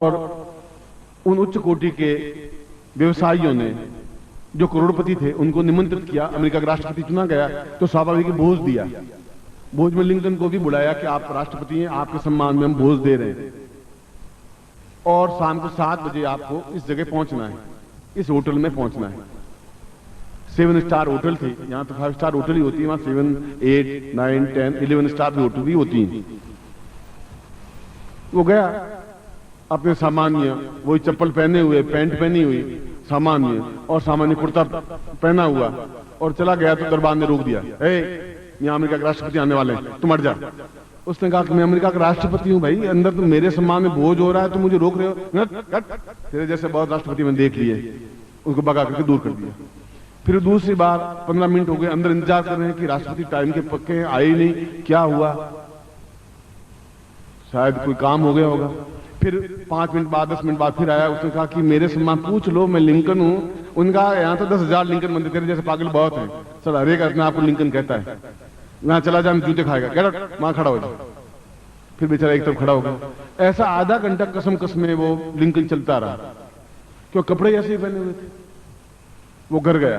और उन उच्च कोटि के व्यवसायियों ने जो करोड़पति थे उनको निमंत्रित किया। अमेरिका का राष्ट्रपति चुना गया तो स्वाभाविक भोज दिया। भोज में लिंकन को भी बुलाया कि आप राष्ट्रपति हैं, आपके सम्मान में हम भोज दे रहे हैं और शाम को 7 बजे आपको इस जगह पहुंचना है, इस होटल में पहुंचना है। 7 स्टार होटल थी, यहां तो 5 स्टार होटल ही होती है, वहां 7, 8, 9, 10, 11 स्टार भी होटल भी होती हैं। वो गया अपने सामान्य वही चप्पल पहने हुए, पैंट पहनी हुई सामान्य और सामान्य कुर्ता पहना हुआ और चला गया तो दरबार ने रोक दिया। यहाँ अमेरिका के राष्ट्रपति आने वाले हैं, तुम हट जा। उसने कहा कि मैं अमेरिका का राष्ट्रपति हूं भाई, अंदर तो मेरे सम्मान में भोज हो रहा है, तुम मुझे रोक रहे हो। तेरे जैसे बहुत राष्ट्रपति मैंने देख लिए, उसको भगा करके दूर कर दिया। फिर दूसरी बार 15 मिनट हो गए, अंदर इंतजार कर रहे हैं कि राष्ट्रपति टाइम के पक्के हैं, आए ही नहीं। क्या हुआ, शायद कोई काम हो गया होगा। फिर 5 मिनट बाद 10 मिनट बाद फिर आया। उसने कहा कि मेरे सम्मान पूछ लो, मैं लिंकन हूं। उनका यहाँ तो 10,000 लिंकन बनते, तेरे जैसे पागल बहुत हैं। सर हर एक अपने आपको लिंकन कहता है, वहां चला जा जूते खाएगा, गेट वहां खड़ा हो जाए। फिर बेचारा एक तरफ खड़ा हो गया। ऐसा आधा घंटा कसम कसमे वो लिंकन चलता रहा, क्यों कपड़े ऐसे ही पहने हुए थे। वो घर गया,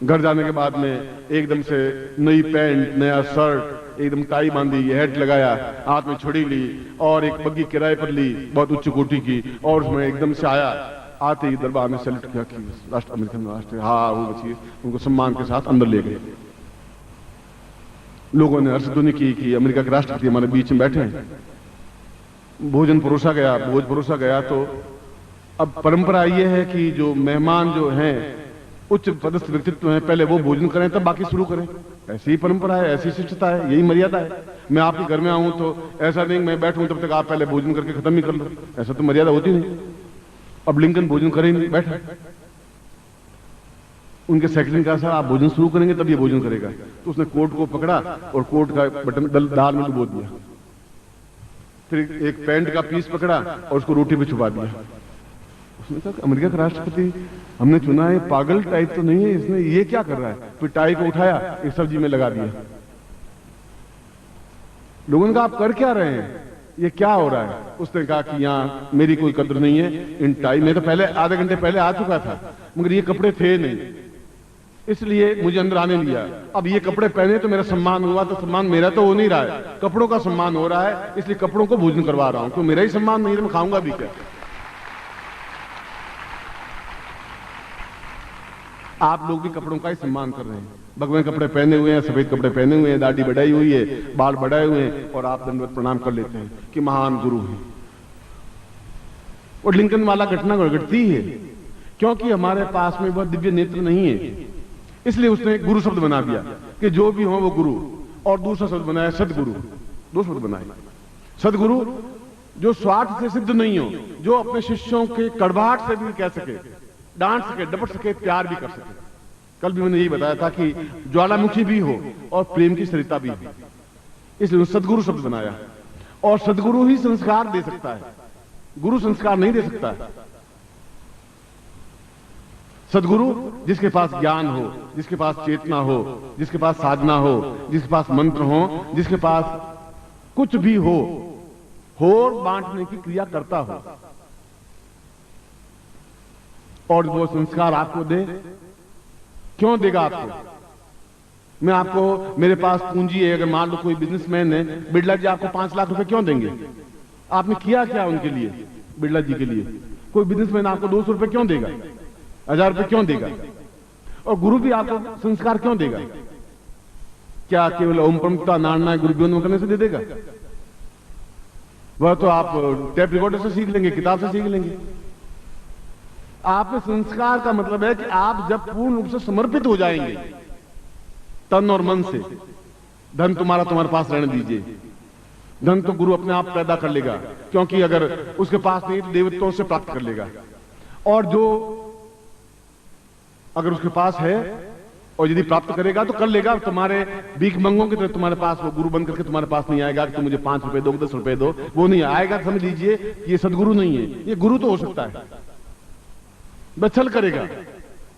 घर जाने के बाद में एकदम से नई पैंट, नया शर्ट, एकदम टाई बांधी, हेड लगाया, हाथ में छुरी ली और एक बग्गी किराए पर ली बहुत उच्च कोटि की, और उसमें एकदम से आया। आते ही दरबार में सैल्यूट किया कि राष्ट्र अमेरिकन राष्ट्र, हाँ वो बचिए, उनको सम्मान के साथ अंदर ले गए। लोगों ने हर्षध्वनि की कि अमेरिका के राष्ट्रपति हमारे बीच में बैठे हैं। भोजन परोसा गया, भोज परोसा गया। तो अब परंपरा यह है कि जो मेहमान जो हैं उच्च पदस्थ व्यक्तित्व हैं, पहले वो भोजन करें तब बाकी शुरू करें। ऐसी ही परंपरा है, ऐसी शिष्टता है, यही मर्यादा है। मैं आपके घर में आऊं तो ऐसा नहीं मैं बैठूं तब तक आप पहले भोजन करके खत्म ही कर लो, ऐसा तो मर्यादा होती नहीं। अब लिंकन भोजन करे नहीं, बैठा। उनके सेक्रेटरी का सर आप भोजन शुरू करेंगे तब ये भोजन करेगा। तो उसने कोट को पकड़ा और कोट का बटन दाल में डुबो दिया। फिर एक पैंट का पीस पकड़ा और उसको रोटी पे छुपा दिया। उसने कहा अमेरिका का राष्ट्रपति हमने चुना है, पागल टाइप तो नहीं है, इसने ये क्या कर रहा है। फिर टाई को उठाया, एक सब्जी में लगा दिया। लोगों ने कहा आप कर क्या रहे हैं, ये क्या हो रहा है। उसने कहा कि यहाँ मेरी कोई कद्र नहीं है इन टाई में, तो पहले आधे घंटे पहले आ चुका था मगर ये कपड़े थे नहीं, इसलिए मुझे अंदर आने लिया। अब ये कपड़े पहने तो मेरा सम्मान हुआ, तो सम्मान मेरा तो हो नहीं रहा है, कपड़ों का सम्मान हो रहा है, इसलिए कपड़ों को भोजन करवा रहा हूं। तो मेरा ही सम्मान नहीं है, मैं खाऊंगा भी क्या। आप लोग भी कपड़ों का ही सम्मान कर रहे हैं। भगवे कपड़े पहने हुए हैं, सफेद कपड़े पहने हुए हैं, दाढ़ी बढ़ाई हुई है, बाल बढ़ाए हुए हैं, और आप दंडवत प्रणाम कर लेते हैं कि महान गुरु हैं। और लिंकन वाला घटना घटती है क्योंकि हमारे पास में वह दिव्य नेत्र नहीं है, इसलिए उसने गुरु शब्द बना दिया कि जो भी हो वो गुरु। और दूसरा शब्द बनाया सदगुरु। दो शब्द बनाए। सदगुरु जो स्वार्थ से सिद्ध नहीं हो, जो अपने शिष्यों के कड़वाहट से भी कह सके, डांट सके, डपट सके, प्यार भी कर सके। कल भी मैंने यही बताया था कि ज्वालामुखी भी हो और प्रेम की सरिता भी हो, इसलिए सदगुरु शब्द बनाया। और सदगुरु ही संस्कार दे सकता है, गुरु संस्कार नहीं दे सकता है। सदगुरु जिसके पास ज्ञान हो, जिसके पास चेतना हो, जिसके पास साधना हो, जिसके पास मंत्र हो, जिसके पास कुछ भी हो बांटने की क्रिया करता हो, और वो संस्कार आपको दे। क्यों देगा आपको। मैं आपको, मेरे पास पूंजी है, अगर मान लो कोई बिजनेसमैन है, बिड़ला जी आपको 5 लाख रुपए क्यों देंगे। आपने किया क्या उनके लिए, बिड़ला जी के लिए। कोई बिजनेसमैन आपको 200 रुपए क्यों देगा, 1000 रुपए क्यों देगा। और गुरु भी आपको संस्कार क्यों देगा। क्या केवल ओम परमता नारायण गुरु करने से दे देगा। वह तो आप टेप रिकॉर्डर से सीख लेंगे, किताब से सीख लेंगे। आप में संस्कार का मतलब है कि आप जब पूर्ण रूप से समर्पित हो जाएंगे तन और मन से, धन तुम्हारे पास रहने दीजिए। धन तो गुरु अपने आप पैदा कर लेगा, क्योंकि अगर उसके पास नहीं तो देवताओं से प्राप्त कर लेगा। और जो अगर उसके पास है और यदि प्राप्त करेगा तो कर लेगा। तुम्हारे भीख मंगों की तरह तुम्हारे पास वो गुरु बन करके तुम्हारे पास नहीं आएगा कि तुम मुझे 5 रुपए दो, 10 रुपए दो, वो नहीं आएगा। समझ लीजिए ये सदगुरु नहीं है, ये गुरु तो हो सकता है। बछल करेगा,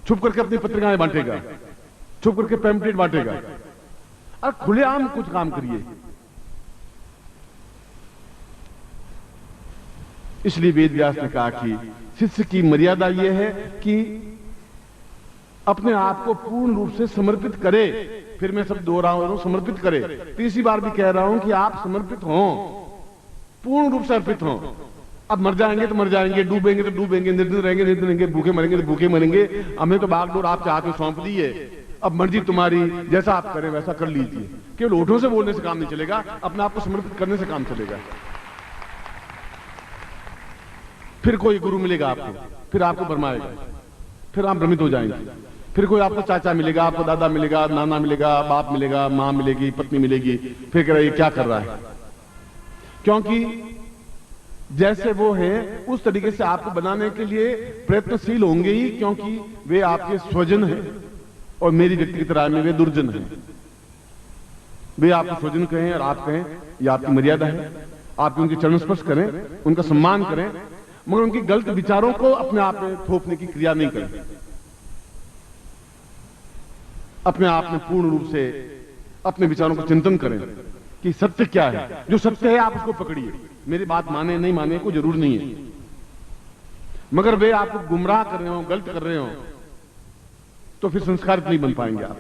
छुप करके अपनी पत्रिकाएं बांटेगा, छुप करके पैम्पलेट बांटेगा, और खुलेआम कुछ काम करिए। इसलिए वेद व्यास ने कहा कि शिष्य की मर्यादा यह है कि अपने आप को पूर्ण रूप से समर्पित करे। फिर मैं सब दोहरा रहा हूं, समर्पित करे। तीसरी बार भी कह रहा हूं कि आप समर्पित हों, पूर्ण रूप से अर्पित हों। अब मर जाएंगे तो मर जाएंगे, डूबेंगे तो डूबेंगे, निर्धन रहेंगे निर्धन रहेंगे, भूखे मरेंगे तो भूखे मरेंगे। हमने तो बागडोर आपके हाथ में सौंप दी है, अब मर्जी तुम्हारी, जैसा आप करें वैसा कर लीजिए। केवल होठों से बोलने से काम नहीं चलेगा, अपने आप को समर्पित करने से काम चलेगा। फिर कोई गुरु मिलेगा आपको, फिर आपको भरमाएगा, फिर आप भ्रमित हो जाएंगे। फिर कोई आपको चाचा मिलेगा, आपको दादा मिलेगा, नाना मिलेगा, बाप मिलेगा, मां मिलेगी, पत्नी मिलेगी। फिर कह रहा है क्या कर रहा है, क्योंकि जैसे वो है उस तरीके से आपको बनाने के लिए प्रयत्नशील होंगे ही, क्योंकि वे आपके स्वजन हैं और मेरी व्यक्तिगत राय में वे दुर्जन हैं। वे आपको स्वजन कहें और आप कहें, यह आपकी मर्यादा है। आप उनके चरण स्पर्श करें, उनका सम्मान करें, मगर उनके गलत विचारों को अपने आप में थोपने की क्रिया नहीं करें। अपने आप में पूर्ण रूप से अपने विचारों का चिंतन करें कि सत्य क्या है। जो सत्य है आप उसको पकड़िए, मेरी बात माने नहीं माने को जरूर नहीं है, मगर वे आपको गुमराह कर रहे हो, गलत कर रहे हो, तो फिर संस्कारित नहीं बन पाएंगे आप।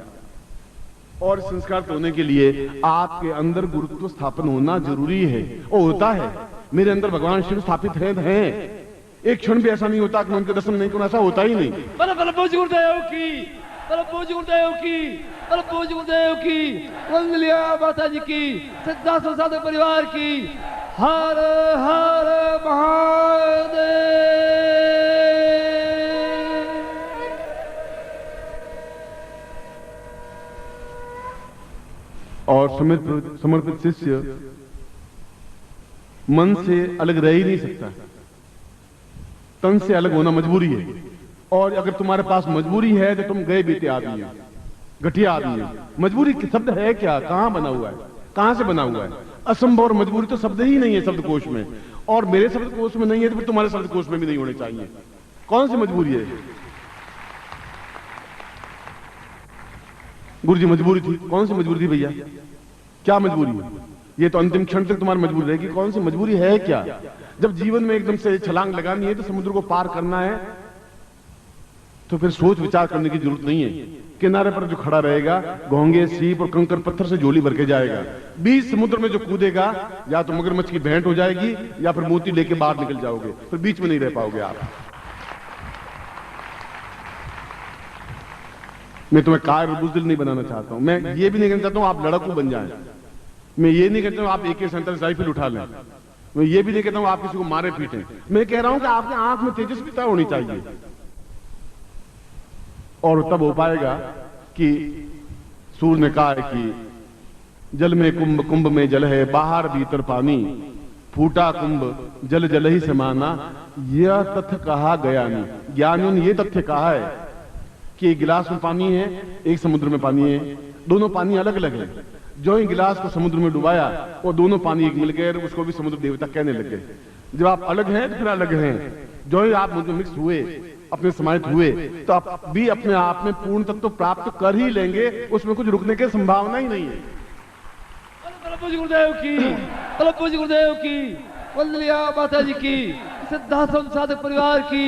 और संस्कारित होने के लिए आपके अंदर गुरुत्व स्थापन होना जरूरी है, और होता है। मेरे अंदर भगवान शिव स्थापित है। एक क्षण भी ऐसा नहीं होता कि मैं उनके दर्शन नहीं करूं, ऐसा होता ही नहीं। गुरुदेव की, गुरुदेव की, गुरुदेव की, वंदलिया माता जी की, सिद्धा संसाधक परिवार की। हर हर महादेव। और समर्पित शिष्य मन से अलग रह ही नहीं सकता, तन से अलग होना मजबूरी है। और अगर तुम्हारे पास मजबूरी है तो तुम गए बीते आदमी है, घटिया आदमी है। मजबूरी शब्द है क्या, कहां बना हुआ है, कहां से बना हुआ है? असंभव और मजबूरी तो शब्द ही नहीं है शब्दकोश में, और मेरे शब्दकोश में नहीं है तो फिर तुम्हारे शब्दकोश में भी नहीं होने चाहिए। कौन सी मजबूरी है? गुरु जी मजबूरी थी, कौन सी मजबूरी थी भैया? क्या मजबूरी है? ये तो अंतिम क्षण तक तुम्हारी मजबूरी रहेगी। कौन सी मजबूरी है क्या? जब जीवन में एकदम से छलांग लगानी है तो समुद्र को पार करना है, तो फिर सोच विचार करने की जरूरत नहीं है। किनारे पर जो खड़ा रहेगा घोंगे सीप और कंकर पत्थर से झोली भर के जाएगा। बीच समुद्र में जो कूदेगा या तो मगरमच्छ की भेंट हो जाएगी या फिर मोती लेके बाहर निकल जाओगे, फिर बीच में नहीं रह पाओगे आप। मैं तुम्हें कायर बुज़दिल नहीं बनाना चाहता हूं, मैं ये भी नहीं कहना चाहता हूं आप लड़कू बन जाएं। मैं ये नहीं कहता हूं आप AK-47 राइफल उठा लें। मैं ये भी नहीं कहता हूं आप किसी को मारे पीटें। मैं कह रहा हूं कि आपके आंख में तेजस्विता होनी चाहिए, और तब हो पाएगा कि सूर्य ने कहा है कि जल में कुंभ, कुंभ में जल है, बाहर भीतर पानी, फूटा कुंभ जल जल ही समाना, यह तथ्य कहा गया नहीं। ज्ञानियों ने यह तथ्य कहा है कि एक गिलास में पानी है, एक समुद्र में पानी है, दोनों पानी अलग अलग है। जो ही गिलास को समुद्र में डुबाया वो दोनों पानी एक मिल गए, उसको भी समुद्र देवता कहने लगे। जब आप अलग हैं तो फिर अलग हैं। जो ही आप मुझे मिक्स हुए, अपने समाहित हुए, तो आप भी अपने आप में पूर्ण तत्व प्राप्त कर ही लेंगे, उसमें कुछ रुकने की संभावना ही नहीं है। गुरुदेव की, गुरुदेव की, वंदलिया माता जी की, सिद्धा संसाधक परिवार की।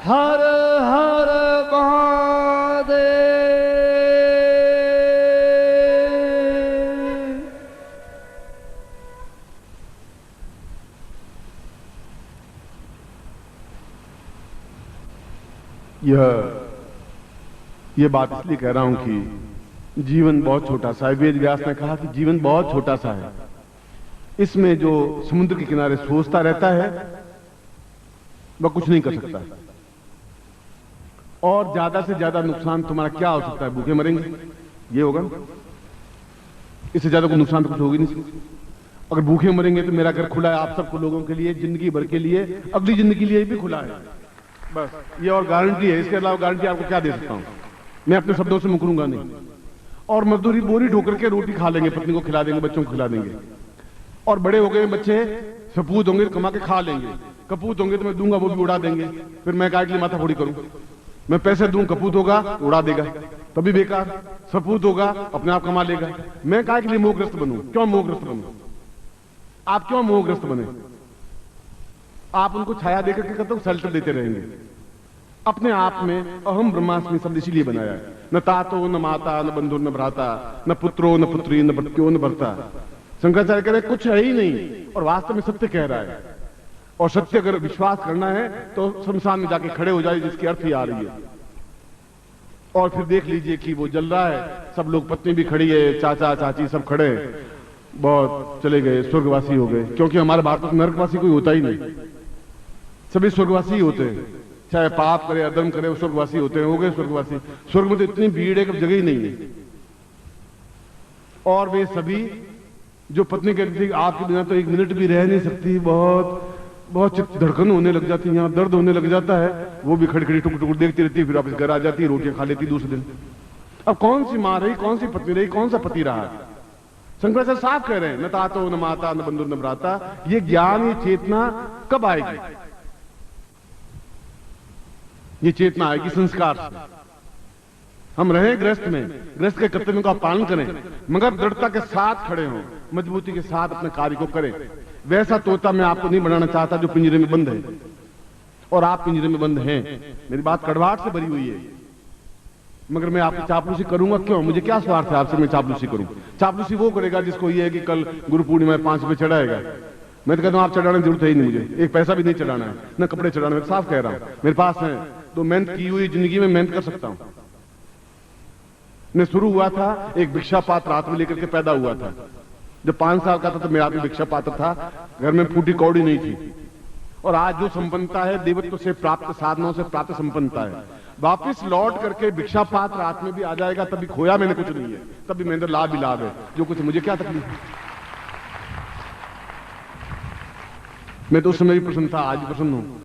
हर हर महादेव। यह बात इसलिए कह रहा हूं कि जीवन बहुत छोटा सा है। वेद व्यास ने कहा कि जीवन बहुत छोटा सा है, इसमें जो समुद्र के किनारे सोचता रहता है वह कुछ नहीं कर सकता, और ज्यादा से ज्यादा नुकसान तुम्हारा क्या हो सकता है? भूखे मरेंगे, ये होगा ना? इससे ज्यादा कोई नुकसान तो कुछ होगी नहीं। अगर भूखे मरेंगे तो मेरा घर खुला है आप सबको, लोगों के लिए, जिंदगी भर के लिए, अगली जिंदगी के लिए भी खुला है। बस ये और गारंटी है, इसके अलावा गारंटी आपको क्या दे सकता हूं? मैं अपने शब्दों से मुकरूंगा नहीं। और मजदूरी बोरी ढोकर के रोटी खा लेंगे, पत्नी को खिला देंगे, बच्चों को खिला देंगे, और बड़े हो गए बच्चे सपूत होंगे तो कमा के खा लेंगे, कपूत होंगे तो मैं दूंगा वो भी उड़ा देंगे। फिर मैं काय के लिए माथा फोड़ी करूं? मैं पैसे दूं, कपूत होगा उड़ा देगा, तभी बेकार। सपूत होगा अपने आप कमा लेगा। मैं काय के लिए मोहग्रस्त बनूं? क्यों मोहग्रस्त बनूं? आप क्यों मोहग्रस्त बने? आप उनको छाया देकर के कब तक शेल्टर देते रहेंगे? अपने आप में अहम ब्रह्मास्मि शब्द इसीलिए बनाया है। न तातो न माता न बंधु न भ्राता न पुत्रो न पुत्री न भट्यो न भर्ता। शंकराचार्य कह रहे कुछ है ही नहीं, और वास्तव में सत्य कह रहा है। और सत्य अगर विश्वास करना है तो शमशान में जाके खड़े हो जाए, जिसकी अर्थ ही आ रही है। और फिर देख लीजिए कि वो जल रहा है, सब लोग, पत्नी भी खड़ी है, चाचा चाची सब खड़े हैं, बहुत चले गए, स्वर्गवासी हो गए। क्योंकि हमारे भारत में नरकवासी कोई होता ही नहीं, सभी स्वर्गवासी ही होते हैं। चाहे पाप करे अधर्म करे, वो स्वर्गवासी होते हैं, हो गए स्वर्गवासी। स्वर्ग में तो इतनी भीड़ है कि जगह ही नहीं है। और वे सभी जो पत्नी कहती थी आपके बिना तो एक मिनट भी रह नहीं सकती, बहुत बहुत धड़कन होने लग जाती है, यहाँ दर्द होने लग जाता है, वो भी खड़ी खड़ी टुक टुक देखती रहती है, फिर वापस घर आ जाती है, रोटियां खा लेती दूसरे दिन। अब कौन सी मां रही, कौन सी पत्नी रही, कौन सा पति रहा? शंकराचार्य साफ कह रहे हैं, न तातो न माता न बंधु न भ्राता। ये ज्ञान, ये चेतना कब आएगी? ये चेतना आएगी संस्कार से। हम रहे गृहस्थ में, गृहस्थ के कर्तव्यों का पालन करें, मगर दृढ़ता के साथ खड़े हों, मजबूती के साथ अपने कार्य को करें। वैसा तोता मैं आपको नहीं बनाना चाहता जो पिंजरे में बंद है, और आप पिंजरे में बंद हैं। मेरी बात कड़वाहट से भरी हुई है, मगर मैं आपकी चापलूसी करूंगा क्यों? मुझे क्या स्वार्थ है आपसे मैं चापलूसी करूं? चापलूसी वो करेगा जिसको ये है कि कल गुरु पूर्णिमा 5 रुपए चढ़ाएगा। मैं तो कहता हूं आप चढ़ाने की जरूरत है ही नहीं, मुझे एक पैसा भी नहीं चढ़ाना है, न कपड़े चढ़ाना है। साफ कह रहा हूं, मेरे पास है तो मेहनत की हुई जिंदगी में मेहनत कर सकता हूं। मैं शुरू हुआ था एक भिक्षा पात्र हाथ में लेकर के पैदा हुआ था। जब 5 साल का था तो मेरा हाथ में भिक्षा पात्र था, घर में फूटी कौड़ी नहीं थी। और आज जो संपन्नता है देवत्व से प्राप्त साधनों से प्राप्त संपन्नता है। वापिस लौट करके भिक्षा पात्र हाथ में भी आ जाएगा, तभी खोया मैंने कुछ नहीं है, तभी मेरे अंदर लाभ ही लाभ है। जो कुछ मुझे क्या तकलीफ है? मैं तो उस समय भी प्रसन्न था, आज भी प्रसन्न हूं।